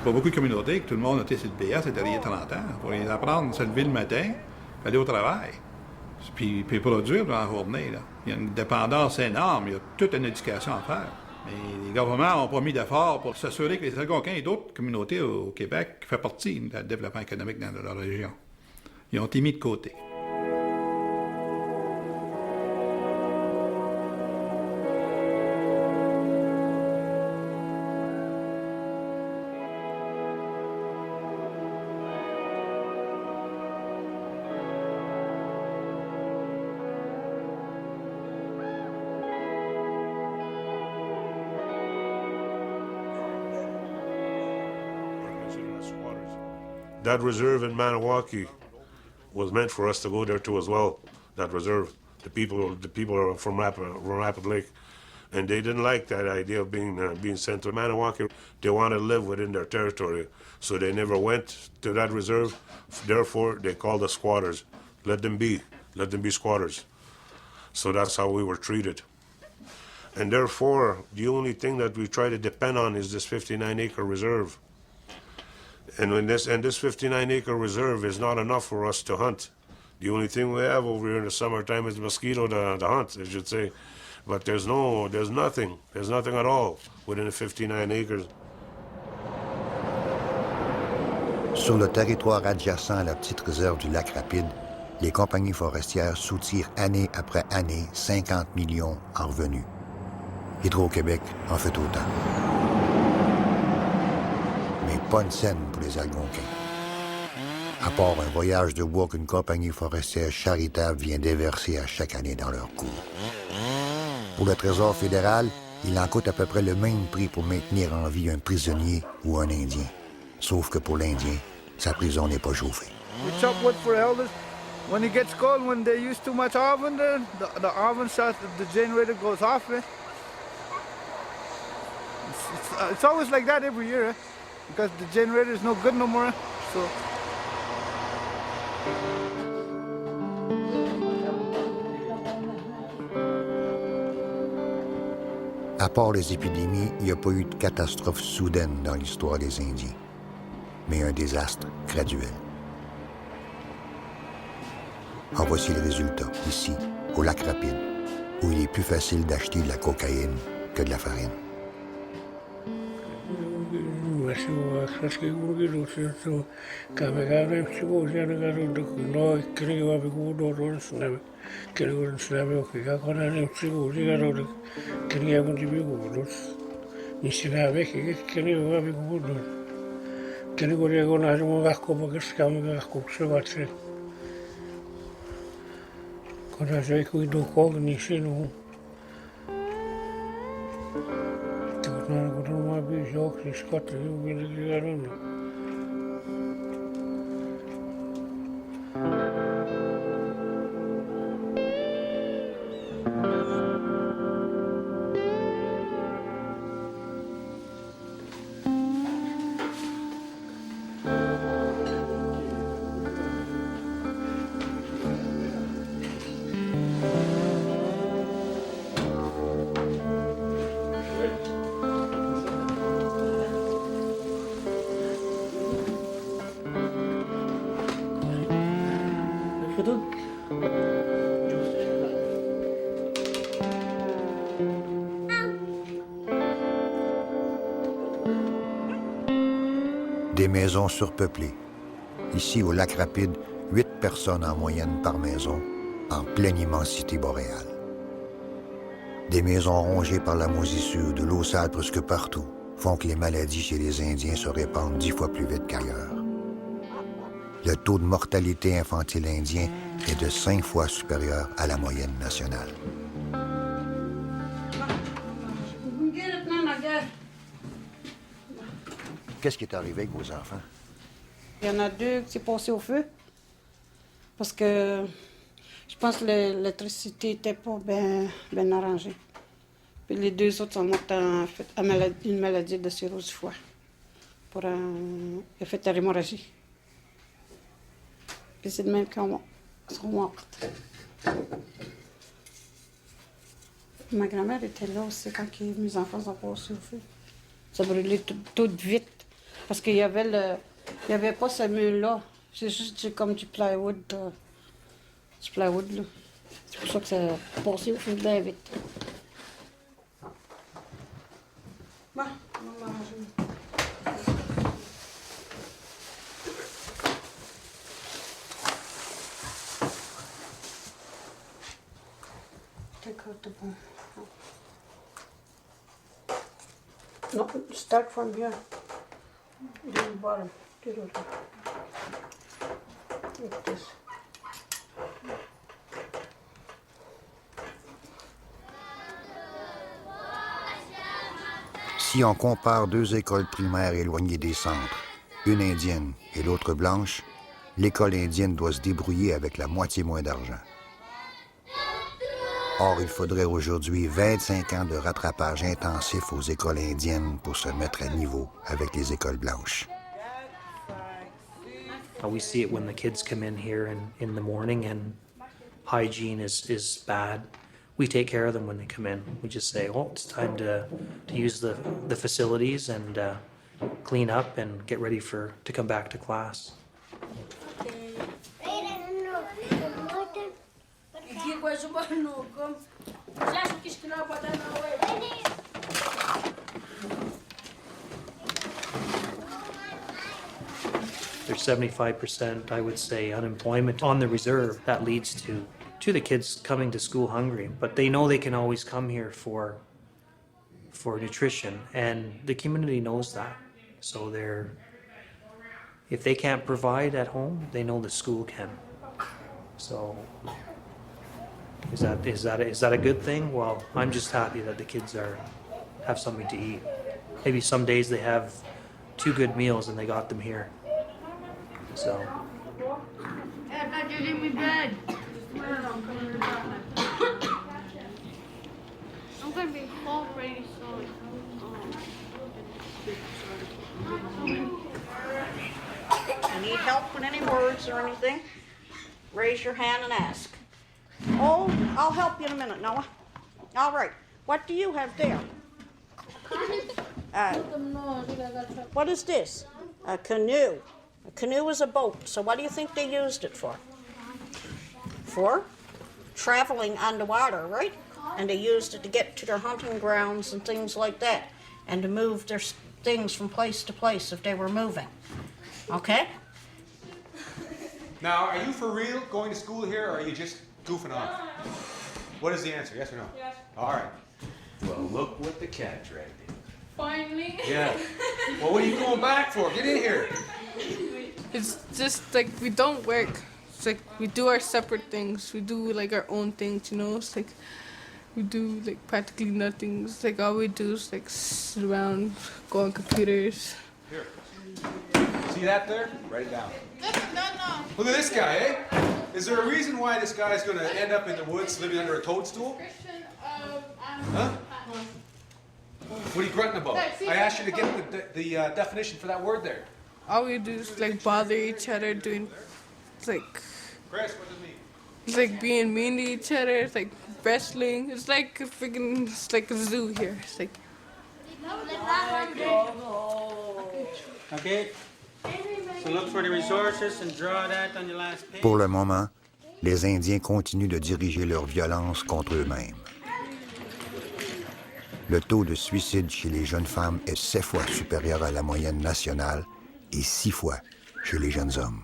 Pas beaucoup de communautés que tout le monde était sur le PS et derrière 30 ans. Pour les apprendre à se lever le matin, aller au travail, puis produire dans la journée. Là. Il y a une dépendance énorme, il y a toute une éducation à faire. Mais les gouvernements n'ont pas mis d'efforts pour s'assurer que les Algonquins et d'autres communautés au Québec font partie du développement économique dans leur région. Ils ont été mis de côté. That reserve in Maniwaki was meant for us to go there too as well. That reserve, the people are from Rapid Lake, and they didn't like that idea of being sent to Maniwaki. They wanted to live within their territory, so they never went to that reserve. Therefore, they called us squatters. Let them be squatters. So that's how we were treated. And therefore, the only thing that we try to depend on is this 59-acre reserve. And this 59-acre reserve is not enough for us to hunt. The only thing we have over here in the summertime is mosquito to hunt, I should say. But there's nothing at all within the 59 acres. Sur le territoire adjacent à la petite réserve du lac Rapide, les compagnies forestières soutirent année après année 50 millions en revenus. Hydro-Québec en fait autant. Mais pas une scène pour les Algonquins. À part un voyage de bois qu'une compagnie forestière charitable vient déverser à chaque année dans leur cours. Pour le Trésor fédéral, il en coûte à peu près le même prix pour maintenir en vie un prisonnier ou un Indien. Sauf que pour l'Indien, sa prison n'est pas chauffée. We chop wood for elders. When it gets cold, when they use too much oven, the oven shut, the generator goes off. It's always like that every year, because the generator is no good no more. So. À part les épidémies, il n'y a pas eu de catastrophe soudaine dans l'histoire des Indiens, mais un désastre graduel. En voici le résultat, ici, au lac Rapide, où il est plus facile d'acheter de la cocaïne que de la farine. Des maisons surpeuplées. Ici, au lac Rapide, 8 personnes en moyenne par maison, en pleine immensité boréale. Des maisons rongées par la moisissure, de l'eau sale presque partout, font que les maladies chez les Indiens se répandent 10 fois plus vite qu'ailleurs. Le taux de mortalité infantile indien est de 5 fois supérieur à la moyenne nationale. Qu'est-ce qui est arrivé avec vos enfants? Il y en a 2 qui sont passés au feu. Parce que je pense que l'électricité n'était pas bien arrangée. Puis les 2 autres sont morts à une maladie de cirrhose du foie. Pour un effet d'hémorragie. Puis c'est de même qu'ils sont morts. Ma grand-mère était là aussi quand mes enfants sont passés au feu. Ça brûlait tout vite. Parce qu'il y avait il y avait pas ce mur-là. C'est juste comme du plywood. Du plywood, là. C'est pour ça que ça a passé au feu bien vite. Bon, on va manger. Take out the bone. No, start from here. Do the bottom. Do the bottom. Like this. Si on compare deux écoles primaires éloignées des centres, une indienne et l'autre blanche, l'école indienne doit se débrouiller avec la moitié moins d'argent. Or, il faudrait aujourd'hui 25 ans de rattrapage intensif aux écoles indiennes pour se mettre à niveau avec les écoles blanches. We see it when the kids come in here in the morning and hygiene is bad. We take care of them when they come in. We just say, oh, it's time to use the facilities and clean up and get ready to come back to class. There's 75%, I would say, unemployment on the reserve. That leads to the kids coming to school hungry, but they know they can always come here for nutrition, and the community knows that. So if they can't provide at home, they know the school can. So is that a good thing? Well, I'm just happy that the kids have something to eat. Maybe some days they have 2 good meals and they got them here. So. Dad, not giving me bed. I'm gonna be home pretty soon. You need help with any words or anything? Raise your hand and ask. Oh, I'll help you in a minute, Noah. All right. What do you have there? What is this? A canoe. A canoe is a boat. So what do you think they used it for? For traveling on the water, right? And they used it to get to their hunting grounds and things like that, and to move their things from place to place if they were moving. Okay? Now, are you for real going to school here, or are you just goofing off? What is the answer, yes or no? Yes. All right. Well, look what the cat dragged in. Finally. Yeah. Well, what are you going back for? Get in here. It's just like we don't work. It's like we do our separate things. We do like our own things, you know? It's like we do like practically nothing. It's like all we do is like sit around, go on computers. Here. See that there? Write it down. No. Look at this guy, eh? Is there a reason why this guy's going to end up in the woods living under a toadstool? Huh? What are you grunting about? I asked you to get the definition for that word there. All we do is like bother each other, doing like Chris, what does it mean? it's like being mean to each other. It's like wrestling. It's like it's like a zoo here. It's like. Okay. So look for the resources and draw that on your last page. Pour le moment, les Indiens continuent de diriger leur violence contre eux-mêmes. Le taux de suicide chez les jeunes femmes est 7 fois supérieur à la moyenne nationale et 6 fois chez les jeunes hommes.